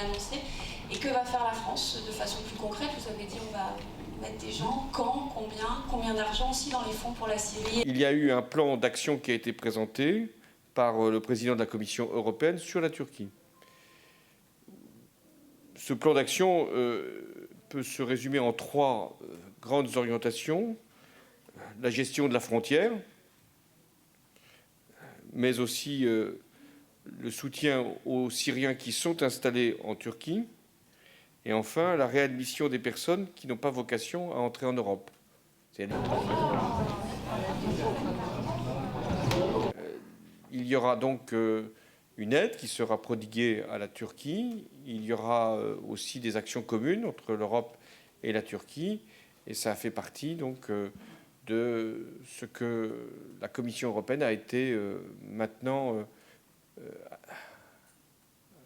annoncé. Et que va faire la France de façon plus concrète? Vous avez dit on va mettre des gens, quand, combien d'argent aussi dans les fonds pour la Syrie? Il y a eu un plan d'action qui a été présenté par le président de la Commission européenne sur la Turquie. Ce plan d'action peut se résumer en trois grandes orientations. La gestion de la frontière, mais aussi le soutien aux Syriens qui sont installés en Turquie, et enfin la réadmission des personnes qui n'ont pas vocation à entrer en Europe. Il y aura donc une aide qui sera prodiguée à la Turquie. Il y aura aussi des actions communes entre l'Europe et la Turquie, et ça fait partie donc de ce que la Commission européenne a été maintenant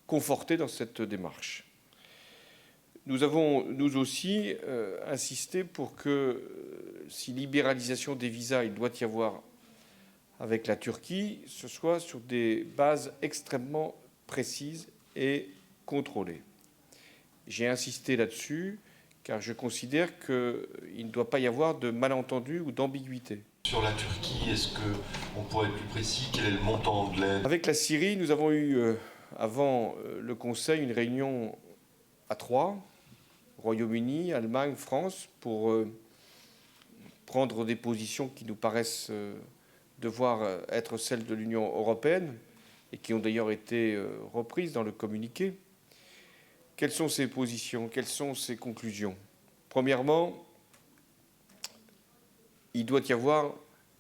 confortée dans cette démarche. Nous avons, nous aussi, insisté pour que, si libéralisation des visas il doit y avoir avec la Turquie, ce soit sur des bases extrêmement précises et contrôlées. J'ai insisté là-dessus, car je considère qu'il ne doit pas y avoir de malentendu ou d'ambiguïté. Sur la Turquie, est-ce qu'on pourrait être plus précis? Quel est le montant de l'aide? Avec la Syrie, nous avons eu, avant le Conseil, une réunion à 3, Royaume-Uni, Allemagne, France, pour prendre des positions qui nous paraissent devoir être celles de l'Union européenne, et qui ont d'ailleurs été reprises dans le communiqué. Quelles sont ces positions? Quelles sont ces conclusions? Premièrement, il doit y avoir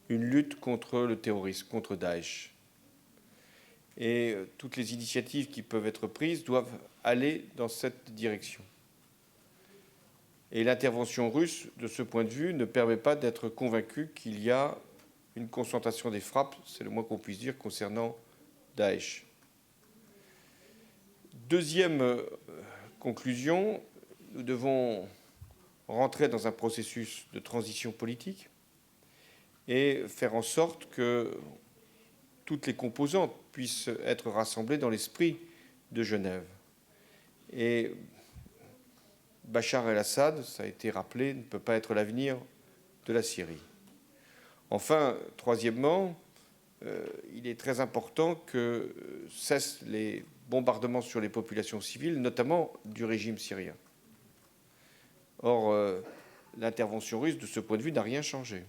une lutte contre le terrorisme, contre Daesh. Et toutes les initiatives qui peuvent être prises doivent aller dans cette direction. Et l'intervention russe, de ce point de vue, ne permet pas d'être convaincu qu'il y a une concentration des frappes, c'est le moins qu'on puisse dire, concernant Daesh. Deuxième conclusion, nous devons rentrer dans un processus de transition politique et faire en sorte que toutes les composantes puissent être rassemblées dans l'esprit de Genève. Et Bachar el-Assad, ça a été rappelé, ne peut pas être l'avenir de la Syrie. Enfin, troisièmement, il est très important que cessent les bombardements sur les populations civiles, notamment du régime syrien. Or, l'intervention russe, de ce point de vue, n'a rien changé.